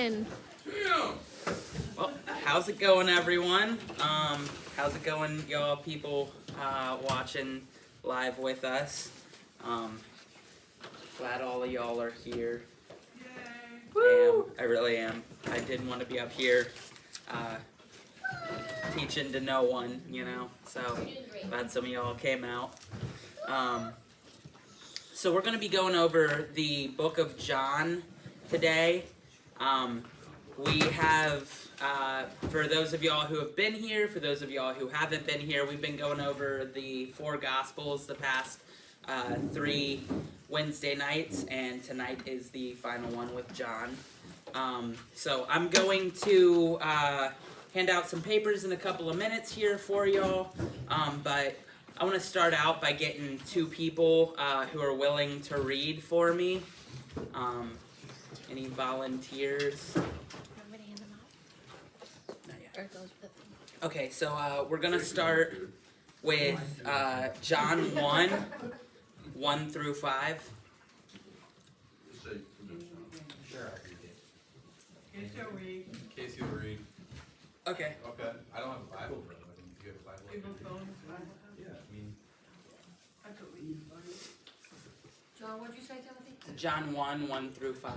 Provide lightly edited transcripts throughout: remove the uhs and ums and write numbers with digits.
rolling. Well, how's it going, everyone? How's it going, y'all people watching live with us? Glad all of y'all are here. Woo! I really am. I didn't want to be up here teaching to no one, you know, so glad some of y'all came out. So we're going to be going over the book of John today. We have, for those of y'all who have been here, for those of y'all who haven't been here, we've been going over the 4 Gospels the past 3 Wednesday nights, and tonight is the final one with John. So I'm going to hand out some papers in a couple of minutes here for y'all, but I want to start out by getting 2 people who are willing to read for me. Any volunteers? Not yet. Okay, so we're going to start with John 1, 1 through 5. Casey will read. Okay. Okay. I don't have a Bible, brother. Do you have a Bible? Yeah, I mean. John, what'd you say, Timothy? John 1, 1 through 5.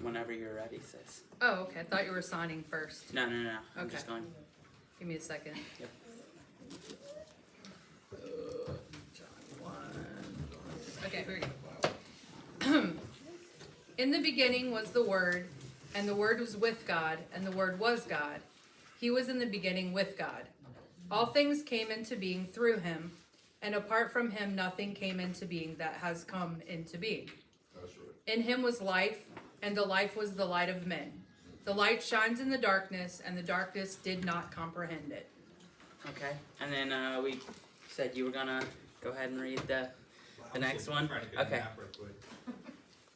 Whenever you're ready, sis. Oh, okay. I thought you were signing first. No. I'm Okay. just going. Give me a second. Yep. John 1. Okay, here we go. In the beginning was the Word, and the Word was with God, and the Word was God. He was in the beginning with God. All things came into being through him, and apart from him nothing came into being that has come into being. That's right. In him was life, and the life was the light of men. The light shines in the darkness, and the darkness did not comprehend it. Okay. And then we said you were going to go ahead and read the next one. Okay.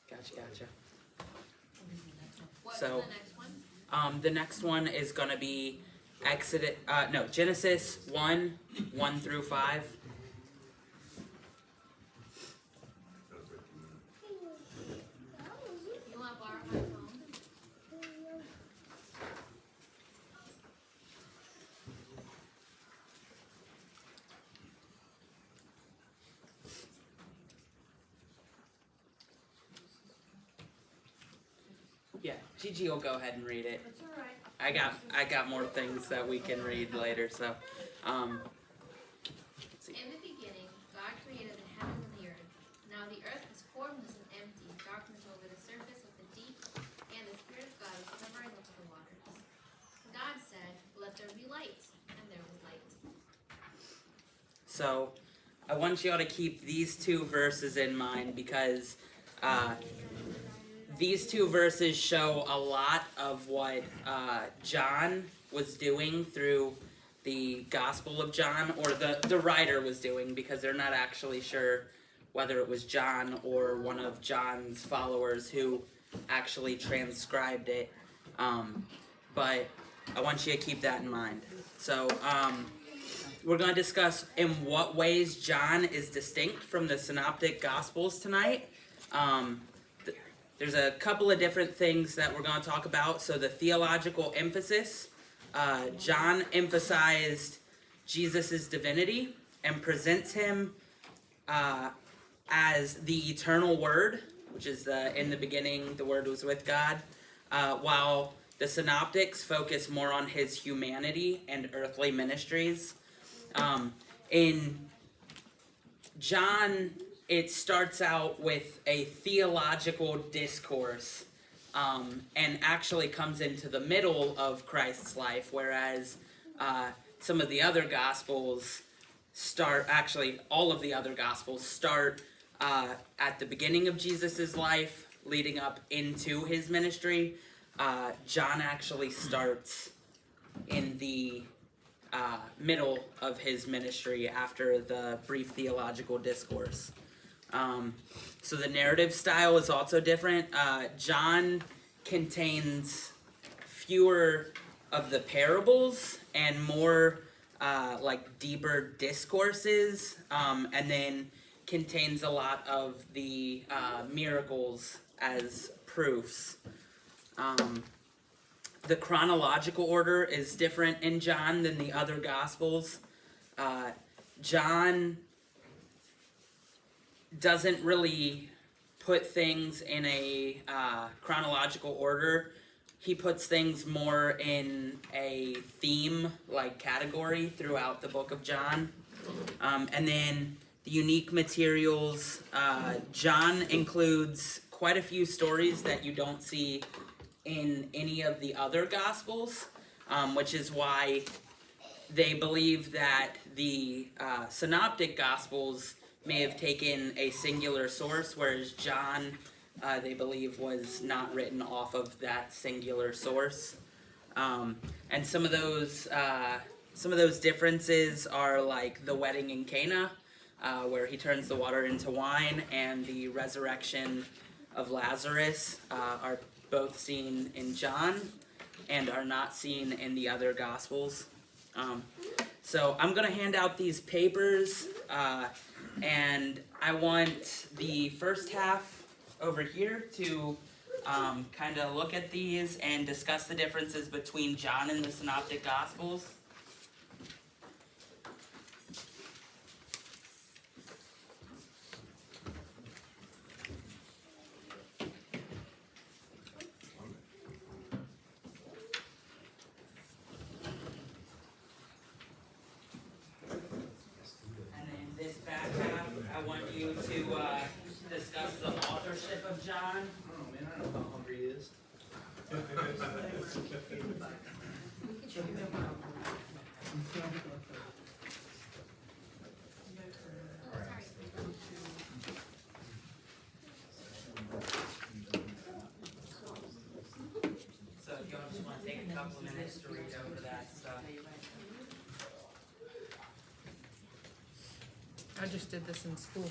Gotcha. What's So- the next one? The next one is going to be Genesis 1, 1 through 5. You want to borrow my phone? Yeah, Gigi will go ahead and read it. That's all right. I got more things that we can read later, so let's see. In the beginning, God created the heaven and the earth. Now the earth was formless and empty, darkness over the surface of the deep, and the Spirit of God was hovering over the waters. God said, "Let there be light," and there was light. So I want you all to keep these 2 verses in mind because these 2 verses show a lot of what John was doing through the Gospel of John, or the writer was doing, because they're not actually sure whether it was John or one of John's followers who actually transcribed it. But I want you to keep that in mind. So we're going to discuss in what ways John is distinct from the Synoptic Gospels tonight. There's a couple of different things that we're going to talk about. So the theological emphasis. John emphasized Jesus' divinity and presents him as the eternal Word, which is in the beginning, the Word was with God, while the Synoptics focus more on his humanity and earthly ministries. In John, it starts out with a theological discourse and actually comes into the middle of Christ's life, whereas some of the other Gospels all of the other Gospels start at the beginning of Jesus' life, leading up into his ministry. John actually starts in the middle of his ministry after the brief theological discourse. So the narrative style is also different. John contains fewer of the parables and more deeper discourses, and then contains a lot of the miracles as proofs. The chronological order is different in John than the other Gospels. John doesn't really put things in a chronological order. He puts things more in a theme, like category, throughout the book of John. And then the unique materials, John includes quite a few stories that you don't see in any of the other Gospels, which is why they believe that the Synoptic Gospels may have taken a singular source, whereas John, they believe, was not written off of that singular source. And some of those differences are like the wedding in Cana, where he turns the water into wine, and the resurrection of Lazarus are both seen in John and are not seen in the other Gospels. So I'm going to hand out these papers, and I want the first half over here to kind of look at these and discuss the differences between John and the Synoptic Gospels. I want you to discuss the authorship of John. Oh man, I don't know how hungry he is. So if y'all just want to take a couple of minutes to read over that stuff. I just did this in school.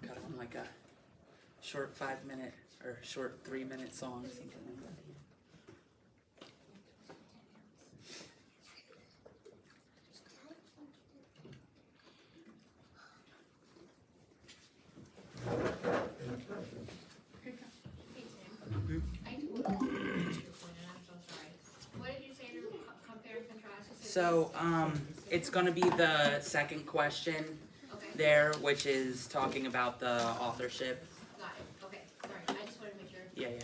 Cut on like a short 5-minute or short 3-minute song, something like that. So, it's going to be the second question there, which is talking about the authorship. Got it. Okay. Sorry. I just wanted to make sure. Yeah, yeah.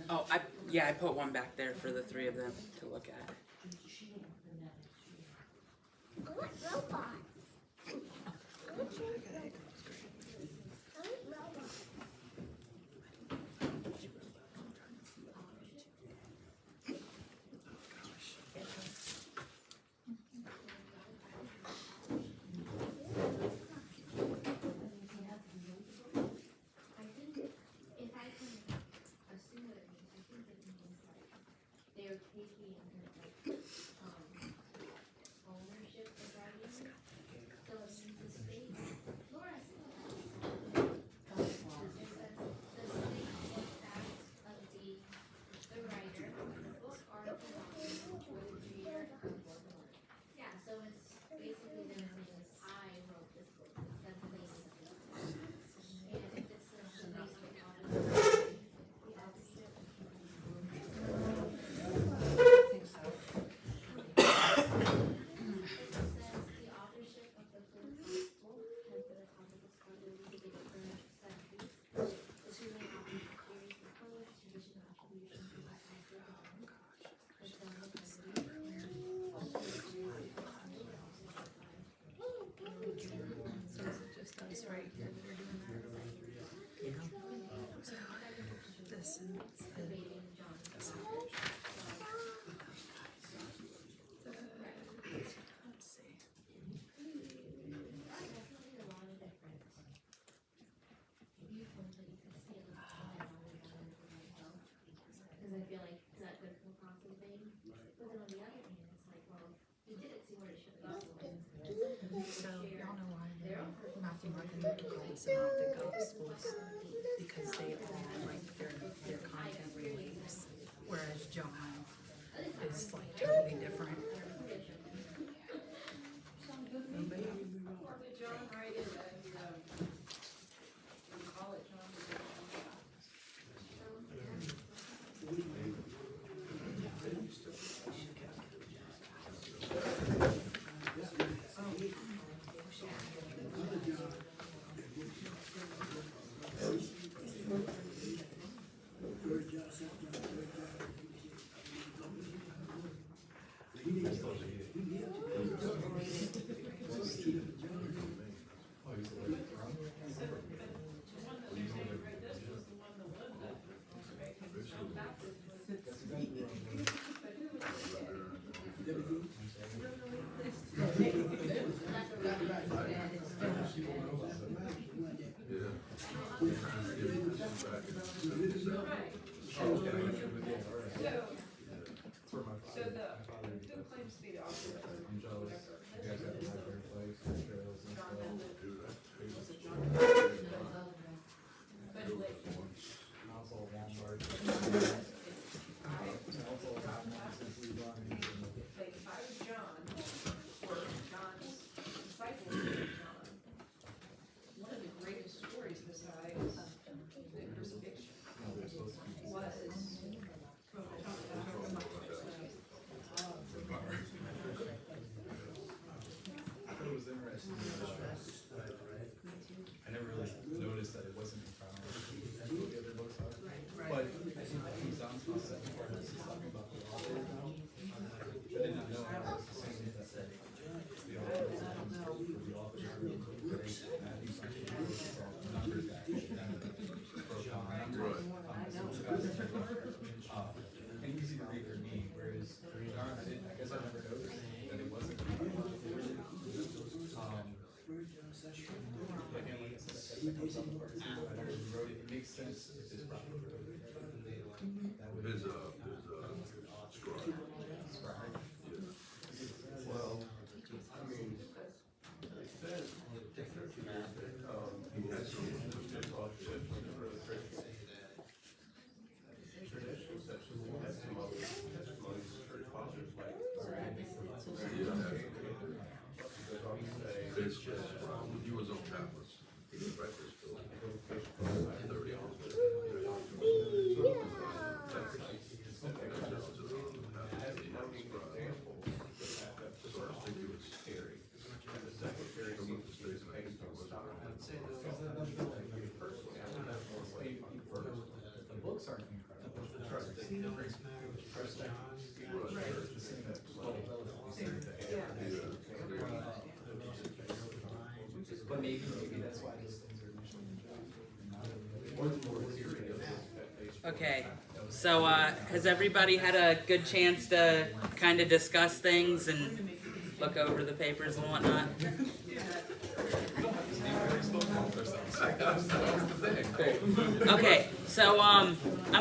Oh, I put one back there for the three of them to look at. What robot? So y'all know why Mark and Luke and Synoptic Gospels because they all like their content relates, whereas John is like totally different. Anybody? I never really noticed that it wasn't in chronology as what the other books are. But I think John's second part is talking about the author. I did not know it was the same that said the author was the author of Matthew's numbers guy. And easy to read for me, whereas John, I guess I never noticed that it wasn't. Again, like I said, that comes up first. I never wrote it. It makes sense if it's proper. That would His scribe. Well, I mean, it says he had some traditional sections. He had some other testimonies of church fathers like It's just he was on tablets. He was breakfast bill. 30 on the books aren't incredible. But maybe that's why those things are initially Okay, so has everybody had a good chance to kind of discuss things and look over the papers and whatnot? Okay, so I'm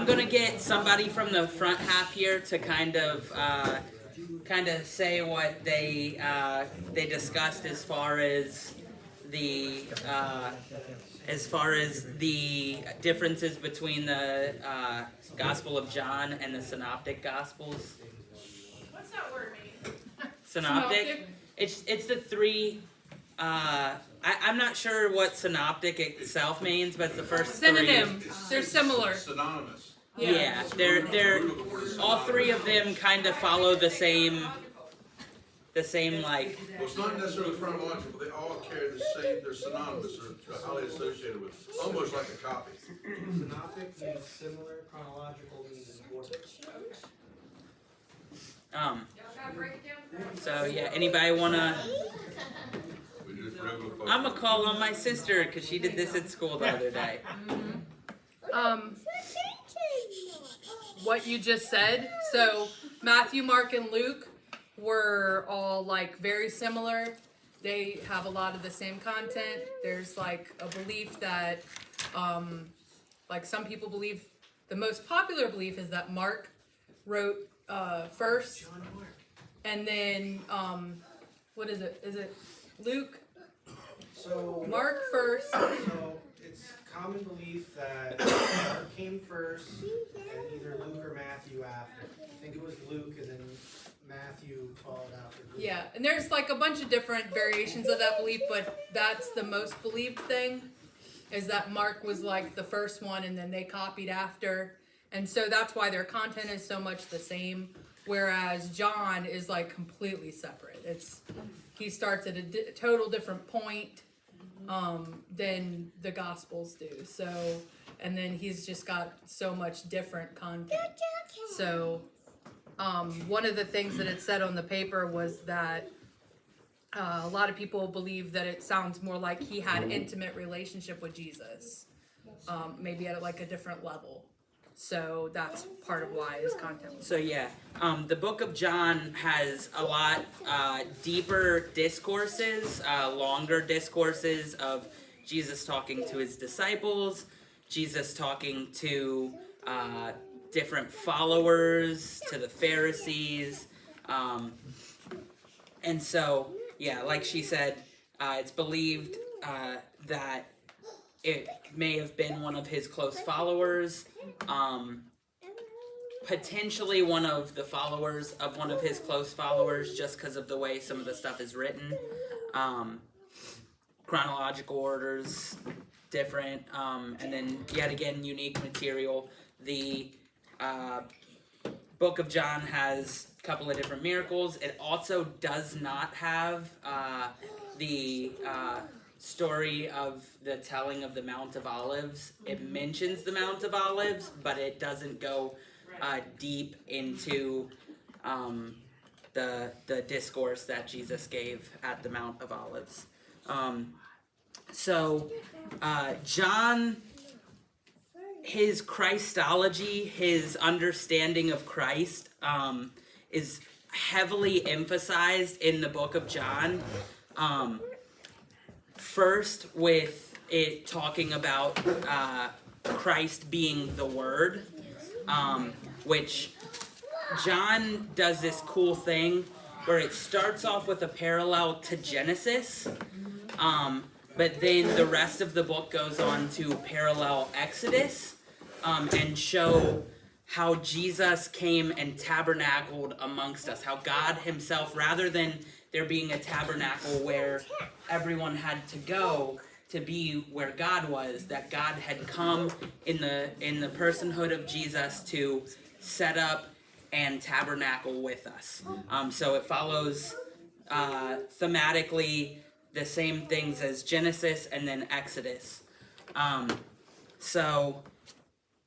gonna get somebody from the front half here to kind of say what they discussed as far as the differences between the Gospel of John and the Synoptic Gospels. What's that word mean? Synoptic? It's the three. I'm not sure what synoptic itself means, but it's the first Synonym. three. They're similar. synonymous. Yeah, they're all three of them kind of follow the same like. Well, it's not necessarily chronological. They all carry the same. They're synonymous. They're highly associated with, almost like a copy. Synoptic means similar, chronological means important. So yeah, anybody wanna? We do regular folks. I'm gonna call on my sister because she did this at school the other day. What you just said. So Matthew, Mark, and Luke were all like very similar. They have a lot of the same content. There's like a belief that, like some people believe, the most popular belief is that Mark wrote first, and then what is it? Is it Luke? So Mark first. So it's common belief that Mark came first, and either Luke or Matthew after. I think it was Luke, and then Matthew followed after Luke. Yeah, and there's like a bunch of different variations of that belief, but that's the most believed thing, is that Mark was like the first one, and then they copied after, and so that's why their content is so much the same. Whereas John is like completely separate. He starts at a total different point than the Gospels do. So, and then he's just got so much different content. So, one of the things that it said on the paper was that a lot of people believe that it sounds more like he had an intimate relationship with Jesus, maybe at like a different level. So that's part of why his content was. So yeah, the book of John has a lot deeper discourses, longer discourses of Jesus talking to his disciples, Jesus talking to different followers, to the Pharisees. And so, yeah, like she said, it's believed that it may have been one of his close followers, potentially one of the followers of one of his close followers, just because of the way some of the stuff is written. Chronological orders different, and then yet again unique material. The book of John has a couple of different miracles. It also does not have the story of the telling of the Mount of Olives. It mentions the Mount of Olives, but it doesn't go deep into the discourse that Jesus gave at the Mount of Olives. John, his Christology, his understanding of Christ, is heavily emphasized in the book of John. First, with it talking about Christ being the Word, which John does this cool thing where it starts off with a parallel to Genesis, but then the rest of the book goes on to parallel Exodus, and show how Jesus came and tabernacled amongst us, how God himself, rather than there being a tabernacle where everyone had to go to be where God was, that God had come in the personhood of Jesus to set up and tabernacle with us. So it follows thematically the same things as Genesis and then Exodus.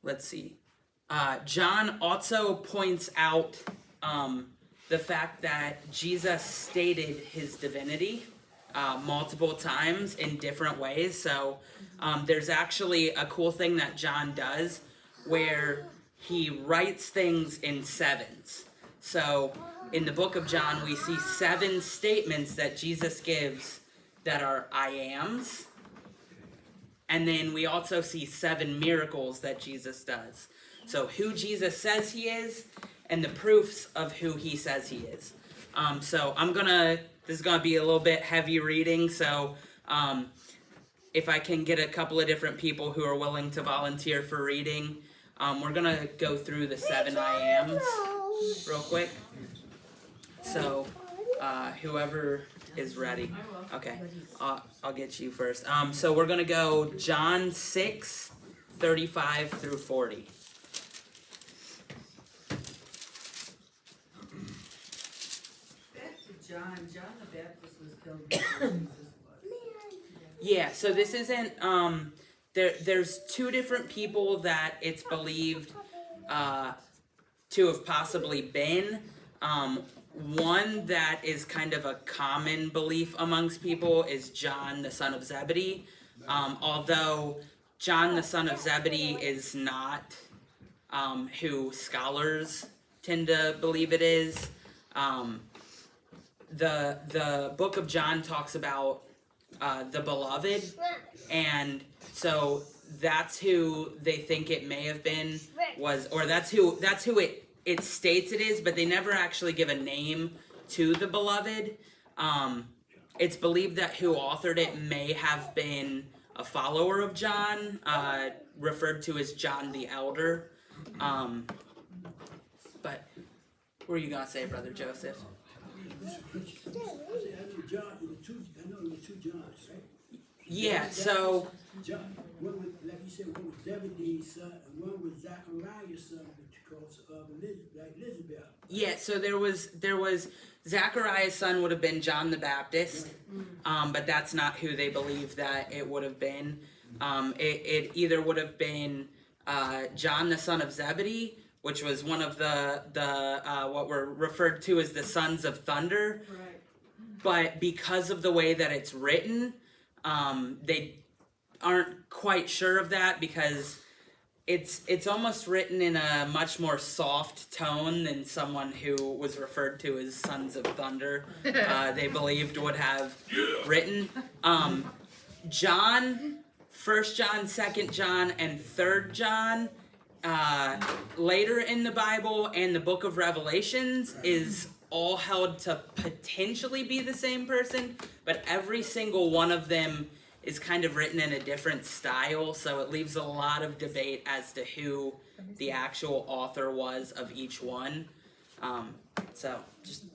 Let's see. John also points out the fact that Jesus stated his divinity multiple times in different ways. So there's actually a cool thing that John does where he writes things in sevens. So in the book of John, we see 7 statements that Jesus gives that are I ams. And then we also see 7 miracles that Jesus does. So who Jesus says he is, and the proofs of who he says he is. This is gonna be a little bit heavy reading, so if I can get a couple of different people who are willing to volunteer for reading, we're gonna go through the 7 I ams real quick. So, whoever is ready. Okay, I'll get you first. So we're gonna go John 6:35 through 40. John the Baptist was killed before Jesus was. Yeah, so this isn't, there's 2 different people that it's believed to have possibly been. One that is kind of a common belief amongst people is John the son of Zebedee. Although John the son of Zebedee is not who scholars tend to believe it is. The book of John talks about the beloved, and so that's who they think it may have been, that's who it states it is, but they never actually give a name to the beloved. it's believed that who authored it may have been a follower of John, referred to as John the Elder. But what were you gonna say, Brother Joseph? I know the two Johns, right? Yeah, so John, one was, like you said, one was Zebedee's son, and one was Zachariah's son, because of Elizabeth. yeah, so there was Zachariah's son would have been John the Baptist, but that's not who they believe that it would have been. It either would have been John the son of Zebedee, which was one of the what were referred to as the sons of thunder. Right. But because of the way that it's written, they aren't quite sure of that, because it's almost written in a much more soft tone than someone who was referred to as sons of thunder they believed would have written. John, 1 John, 2 John, and 3 John, later in the Bible and the book of Revelations, is all held to potentially be the same person, but every single one of them is kind of written in a different style, so it leaves a lot of debate as to who the actual author was of each one. So just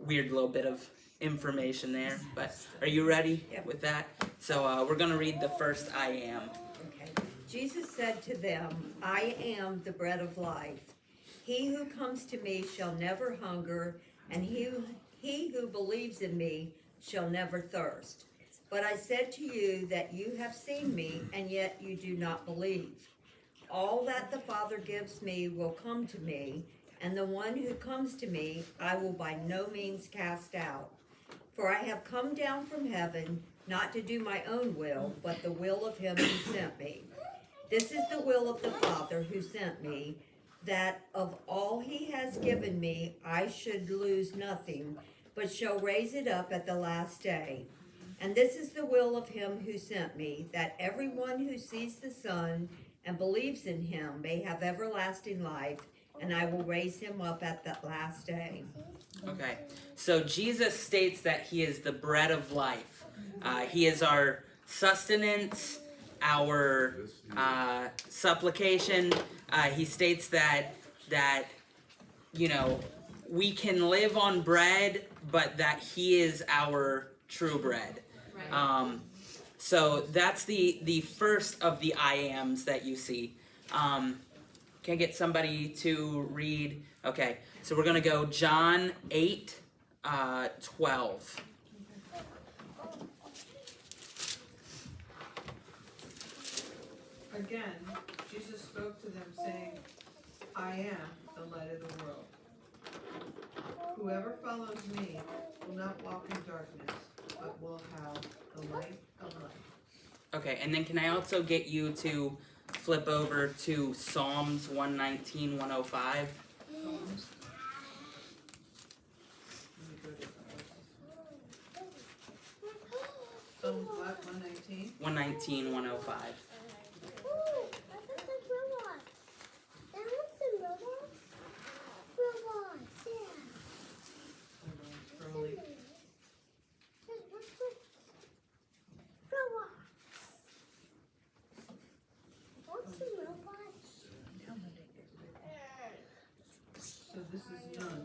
weird little bit of information there. But are you ready with that? So we're going to read the first I am. Okay. Jesus said to them, I am the bread of life. He who comes to me shall never hunger, and he who believes in me shall never thirst. But I said to you that you have seen me, and yet you do not believe. All that the Father gives me will come to me, and the one who comes to me I will by no means cast out. For I have come down from heaven, not to do my own will, but the will of him who sent me. This is the will of the Father who sent me, that of all he has given me I should lose nothing, but shall raise it up at the last day. And this is the will of him who sent me, that everyone who sees the Son and believes in him may have everlasting life, and I will raise him up at that last day. Okay, so Jesus states that he is the bread of life. He is our sustenance, our supplication. He states that you know, we can live on bread, but that he is our true bread. Right. So that's the first of the I ams that you see. Can I get somebody to read? Okay, so we're going to go John 8, 12. Again, Jesus spoke to them, saying, I am the light of the world. Whoever follows me will not walk in darkness, but will have the light of life. Okay, and then can I also get you to flip over to Psalms 119, 105? Psalms. Let me go to Psalms what, 119? 119, 105. Ooh, I think that's robot. That one's a robot. Robot, yeah. Hold on, scrolling. Robot. What's a robot? So this is none.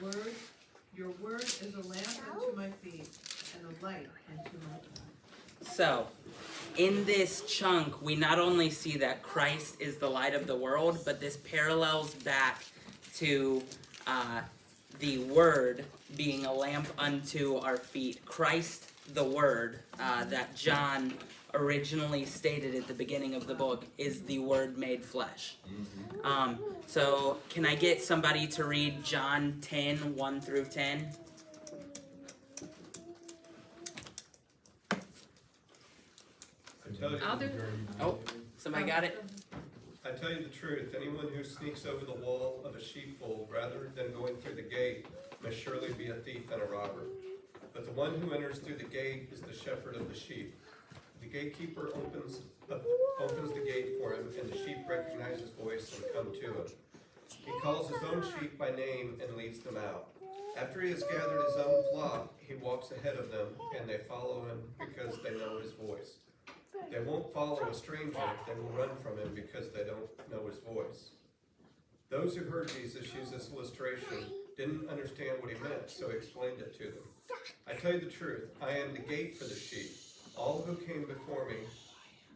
Word, your word is a lamp unto my feet and a light unto my path. So, in this chunk, we not only see that Christ is the light of the world, but this parallels back to the Word being a lamp unto our feet. Christ, the Word, that John originally stated at the beginning of the book, is the Word made flesh. So, can I get somebody to read John 10, 1 through 10? I'll do it. Oh, somebody got it? I tell you the truth, anyone who sneaks over the wall of a sheepfold rather than going through the gate must surely be a thief and a robber. But the one who enters through the gate is the shepherd of the sheep. The gatekeeper opens the gate for him, and the sheep recognize his voice and come to him. He calls his own sheep by name and leads them out. After he has gathered his own flock, he walks ahead of them, and they follow him because they know his voice. They won't follow a stranger, they will run from him because they don't know his voice. Those who heard Jesus use this illustration didn't understand what he meant, so he explained it to them. I tell you the truth, I am the gate for the sheep. All who came before me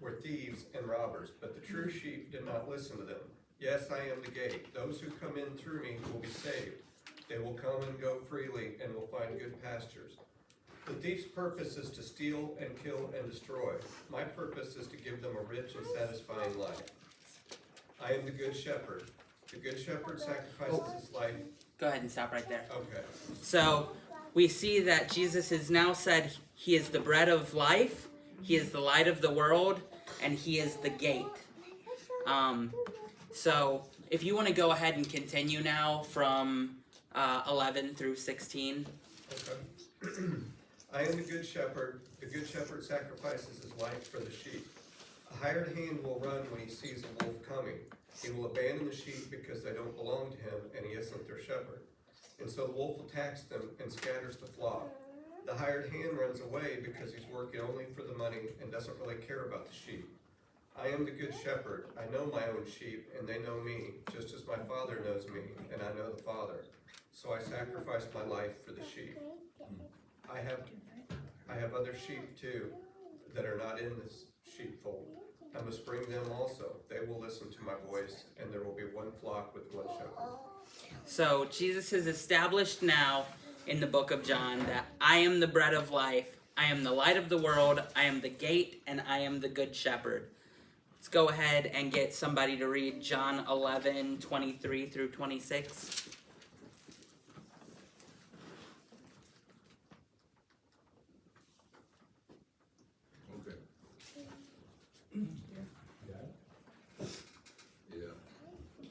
were thieves and robbers, but the true sheep did not listen to them. Yes, I am the gate. Those who come in through me will be saved. They will come and go freely and will find good pastures. The thief's purpose is to steal and kill and destroy. My purpose is to give them a rich and satisfying life. I am the good shepherd. The good shepherd sacrifices his life. Go ahead and stop right there. Okay. So we see that Jesus has now said he is the bread of life, he is the light of the world, and he is the gate. So if you want to go ahead and continue now from 11 through 16. Okay. I am the good shepherd. The good shepherd sacrifices his life for the sheep. A hired hand will run when he sees a wolf coming. He will abandon the sheep because they don't belong to him and he isn't their shepherd. And so the wolf attacks them and scatters the flock. The hired hand runs away because he's working only for the money and doesn't really care about the sheep. I am the good shepherd. I know my own sheep and they know me, just as my Father knows me and I know the Father. So I sacrifice my life for the sheep. I have other sheep too that are not in this sheepfold. I must bring them also. They will listen to my voice, and there will be one flock with one shepherd. So Jesus has established now in the book of John that I am the bread of life, I am the light of the world, I am the gate, and I am the good shepherd. Let's go ahead and get somebody to read John 11, 23 through 26.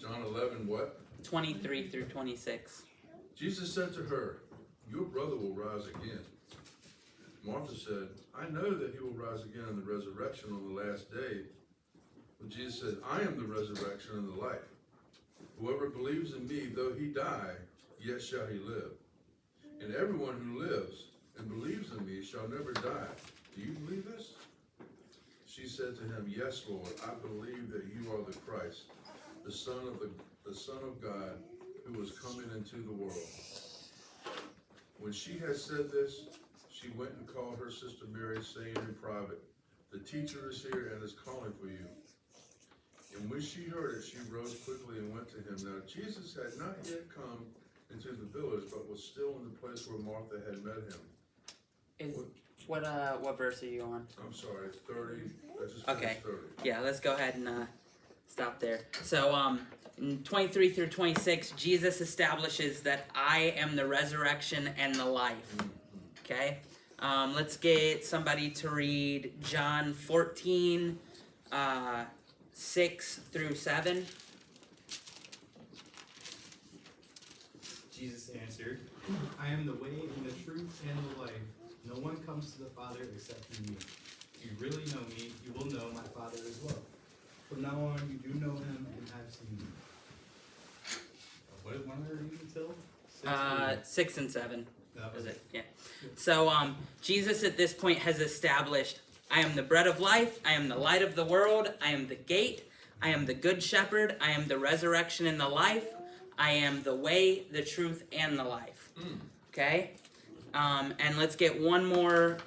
John 11, what? 23 through 26. Jesus said to her, your brother will rise again. Martha said, I know that he will rise again in the resurrection on the last day. But Jesus said, I am the resurrection and the life. Whoever believes in me, though he die, yet shall he live. And everyone who lives and believes in me shall never die. Do you believe this? She said to him, yes, Lord, I believe that you are the Christ, the Son of God, who was coming into the world. When she had said this, she went and called her sister Mary, saying in private, the teacher is here and is calling for you. And when she heard it, she rose quickly and went to him. Now Jesus had not yet come into the village, but was still in the place where Martha had met him. What verse are you on? I'm sorry, it's 30. I just Okay. finished 30. Yeah, let's go ahead and stop there. So in 23 through 26, Jesus establishes that I am the resurrection and the life. Okay? Let's get somebody to read John 14, 6 through 7. Jesus answered, I am the way and the truth and the life. No one comes to the Father except through me. If you really know me, you will know my Father as well. From now on, you do know him and have seen him. What is one of the readings till? 6 and 7. That Was it? Yeah. So Jesus at this point has established, I am the bread of life, I am the light of the world, I am the gate, I am the good shepherd, I am the resurrection and the life, I am the way, the truth, and the life. Okay? And let's get one more,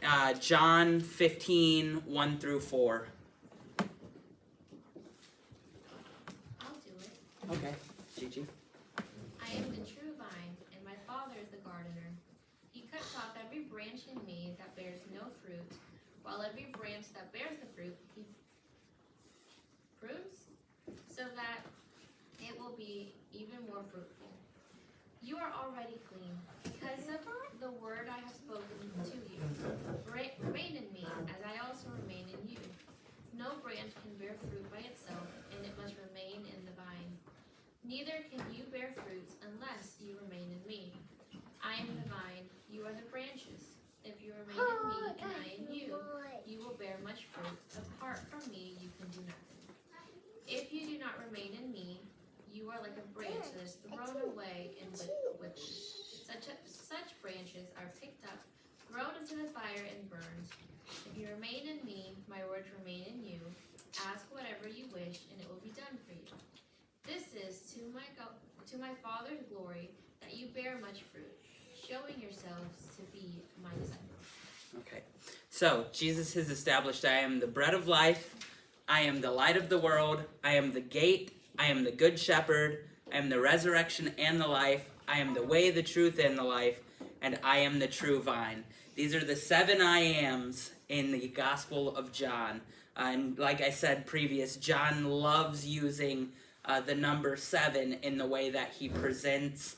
John 15, 1 through 4. I'll do it. Okay, Gigi. I am the true vine, and my Father is the gardener. He cuts off every branch in me that bears no fruit, while every branch that bears the fruit he prunes, so that it will be even more fruitful. You are already clean, because of the word I have spoken to you. Remain in me, as I also remain in you. No branch can bear fruit by itself, and it must remain in the vine. Neither can you bear fruits unless you remain in me. I am the vine, you are the branches. If you remain in me and I in you, you will bear much fruit. Apart from me, you can do nothing. If you do not remain in me, you are like a branch that is thrown away in which such branches are picked up, thrown into the fire, and burned. If you remain in me, my words remain in you. Ask whatever you wish, and it will be done for you. This is to my Father's glory, that you bear much fruit, showing yourselves to be my disciples. Okay, so Jesus has established, I am the bread of life, I am the light of the world, I am the gate, I am the good shepherd, I am the resurrection and the life, I am the way, the truth, and the life, and I am the true vine. These are the 7 I ams in the Gospel of John. And like I said previous, John loves using the number 7 in the way that he presents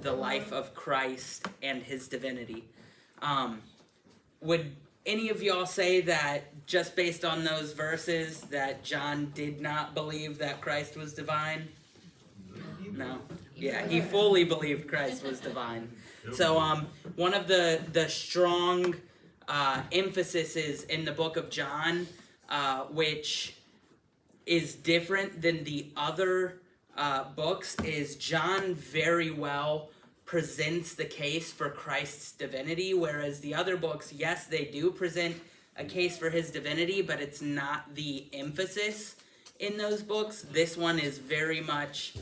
the life of Christ and his divinity. Would any of y'all say that just based on those verses that John did not believe that Christ was divine? No. Yeah, he fully believed Christ was divine. So one of the strong emphases in the book of John, which is different than the other books, is John very well presents the case for Christ's divinity, whereas the other books, yes, they do present a case for his divinity, but it's not the emphasis in those books. This one is very much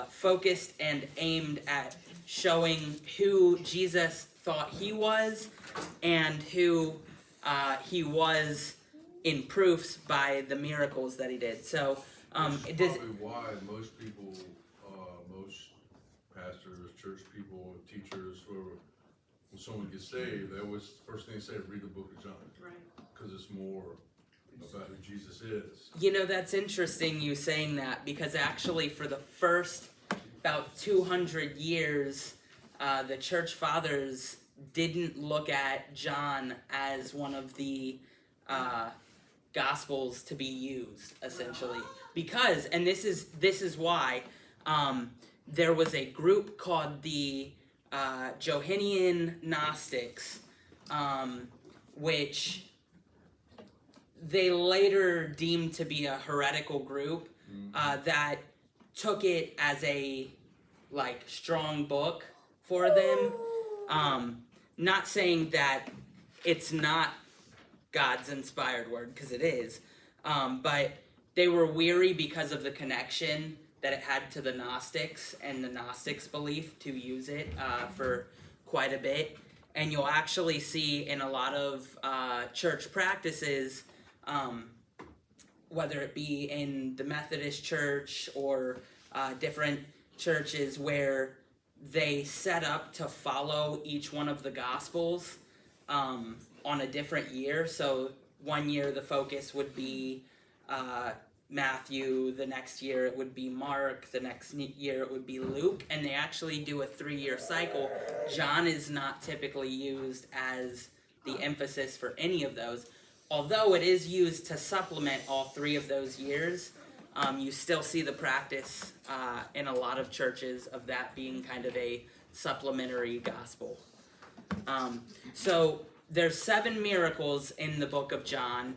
focused and aimed at showing who Jesus thought he was and who he was in proofs by the miracles that he did. So That's probably why most people, most pastors, church people, teachers, whoever, when someone gets saved, they always, first thing they say, read the book of John. Right. Because it's more about who Jesus is. You know, that's interesting you saying that, because actually for the first about 200 years, the church fathers didn't look at John as one of the gospels to be used, essentially. Because, and this is why, there was a group called the Johannine Gnostics, which they later deemed to be a heretical group that took it as a strong book for them. Not saying that it's not God's inspired word, because it is, but they were weary because of the connection that it had to the Gnostics and the Gnostics' belief to use it for quite a bit. And you'll actually see in a lot of church practices, whether it be in the Methodist Church or different churches, where they set up to follow each one of the Gospels on a different year. So one year the focus would be Matthew, the next year it would be Mark, the next year it would be Luke, and they actually do a 3-year cycle. John is not typically used as the emphasis for any of those. Although it is used to supplement all 3 of those years, you still see the practice in a lot of churches of that being kind of a supplementary gospel. So there's 7 miracles in the book of John.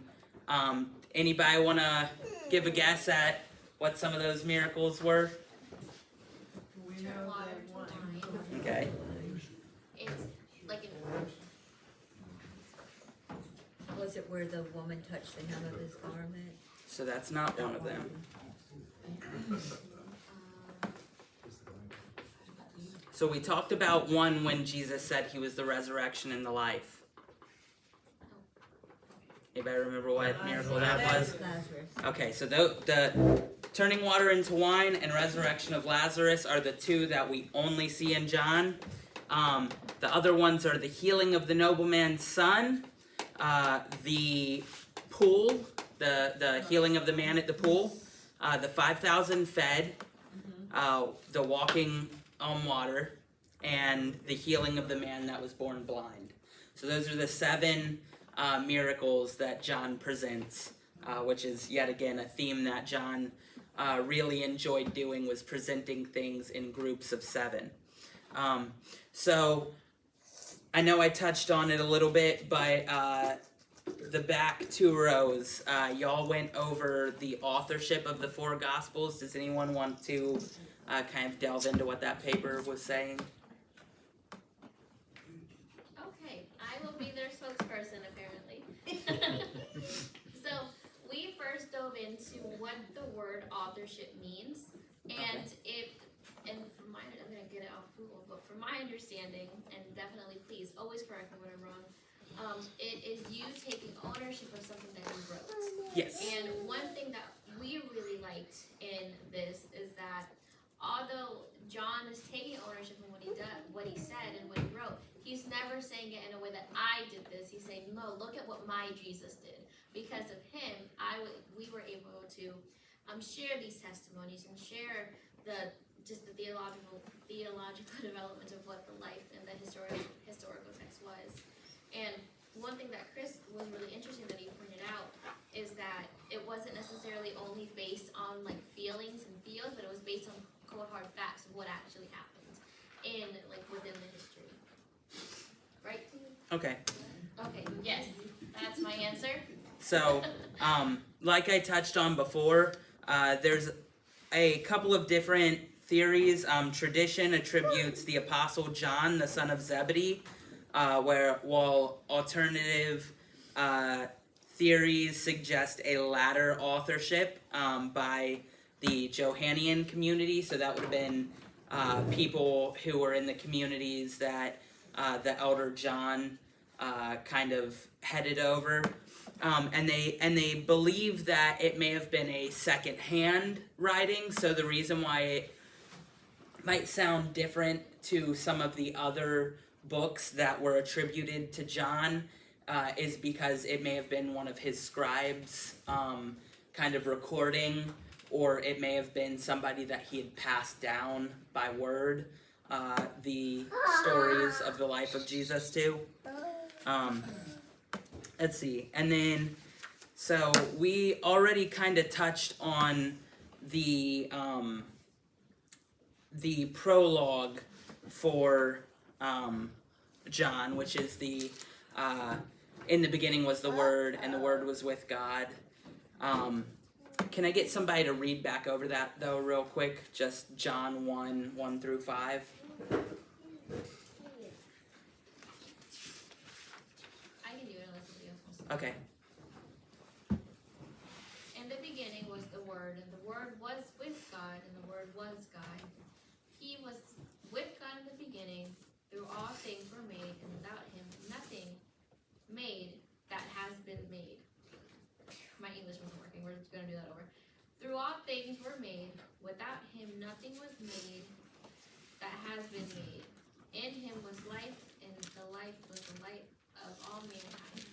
Anybody want to give a guess at what some of those miracles were? We know Water that to one. wine. Okay. It's like Was it where the woman touched the hem of his garment? So that's not one of them. So we talked about one when Jesus said he was the resurrection and the life. Anybody remember what miracle that was? Lazarus. Okay, so the turning water into wine and resurrection of Lazarus are the 2 that we only see in John. The other ones are the healing of the nobleman's son, the pool, the healing of the man at the pool, the 5,000 fed, the walking on water, and the healing of the man that was born blind. So those are the 7 miracles that John presents, which is yet again a theme that John really enjoyed doing, was presenting things in groups of 7. So I know I touched on it a little bit, but the back 2 rows, y'all went over the authorship of the 4 Gospels. Does anyone want to kind of delve into what that paper was saying? Okay, I will be their spokesperson apparently. So we first dove into what the word authorship means, and from my, I'm gonna get it off Google, but from my understanding, and definitely please always correct me when I'm wrong, it is you taking ownership of something that you wrote. Yes. And one thing that we really liked in this is that although John is taking ownership of what he did, what he said, and what he wrote, he's never saying it in a way that I did this. He's saying, no, look at what my Jesus did. Because of him, we were able to share these testimonies and share the theological development of what the life and the historical text was. And one thing that Chris was really interesting that he pointed out is that it wasn't necessarily only based on like feelings and feels, but it was based on cold hard facts of what actually happened in like within the history. Right? Okay. Okay, yes, that's my answer. So, like I touched on before, there's a couple of different theories. Tradition attributes the Apostle John, the son of Zebedee, while alternative theories suggest a latter authorship by the Johannine community. So that would have been people who were in the communities that the elder John kind of headed over. And they believe that it may have been a second-hand writing. So the reason why it might sound different to some of the other books that were attributed to John is because it may have been one of his scribes kind of recording, or it may have been somebody that he had passed down by word the stories of the life of Jesus to. Let's see, and then, so we already kind of touched on the prologue for John, which is the, in the beginning was the Word, and the Word was with God. Can I get somebody to read back over that, though, real quick? Just John 1 through 5. Okay. In the beginning was the Word, and the Word was with God, and the Word was God. He was with God in the beginning. Through all things were made, and without him nothing made that has been made. My English wasn't working. We're just going to do that over. Through all things were made. Without him nothing was made that has been made. In him was life, and the life was the light of all mankind.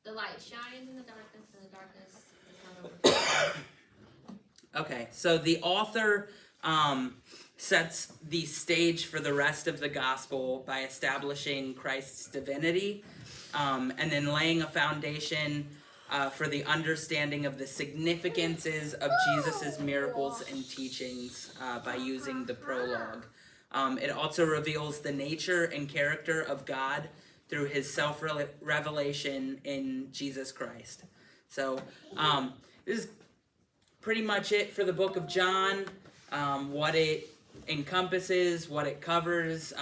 The light shines in the darkness, and the darkness is not overcome. Okay, so the author sets the stage for the rest of the gospel by establishing Christ's divinity, and then laying a foundation for the understanding of the significances of Jesus' miracles and teachings by using the prologue. It also reveals the nature and character of God through his self-revelation in Jesus Christ. So, this is pretty much it for the book of John, what it encompasses, what it covers.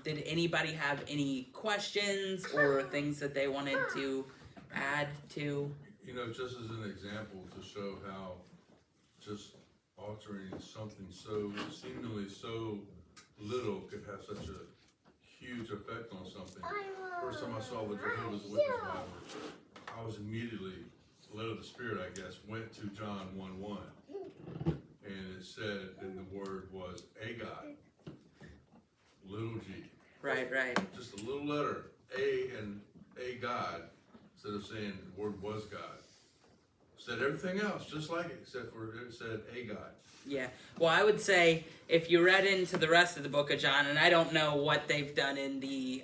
Did anybody have any questions or things that they wanted to add to? You know, just as an example to show how just altering something so seemingly so little could have such a huge effect on something. First time I saw the Jehovah's Witness Bible, I was immediately led of the Spirit, I guess, went to John 1:1, and it said, and the word was a God, little g. Right. Just a little letter, a and a God, instead of saying the word was God. Said everything else just like it, except for it said a God. Yeah. Well, I would say if you read into the rest of the book of John, and I don't know what they've done in the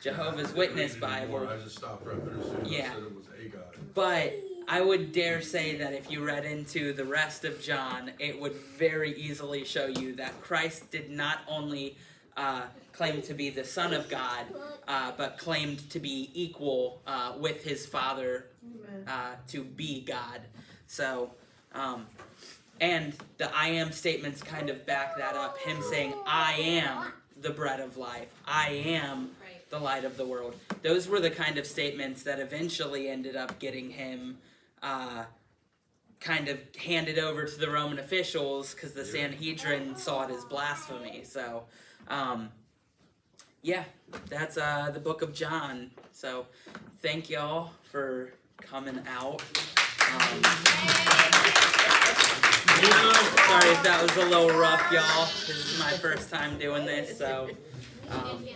Jehovah's Witness Bible. I just stopped right there as soon as I said it was a God. But I would dare say that if you read into the rest of John, it would very easily show you that Christ did not only claimed to be the Son of God, but claimed to be equal with his Father, to be God. So, and the I am statements kind of back that up. Him saying, I am the bread of life. I am the light of the world. Those were the kind of statements that eventually ended up getting him kind of handed over to the Roman officials because the Sanhedrin saw it as blasphemy. So, yeah, that's the book of John. So, thank y'all for coming out. Sorry if that was a little rough, y'all. This is my first time doing this, so thank you.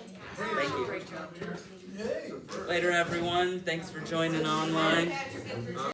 Later, everyone. Thanks for joining online.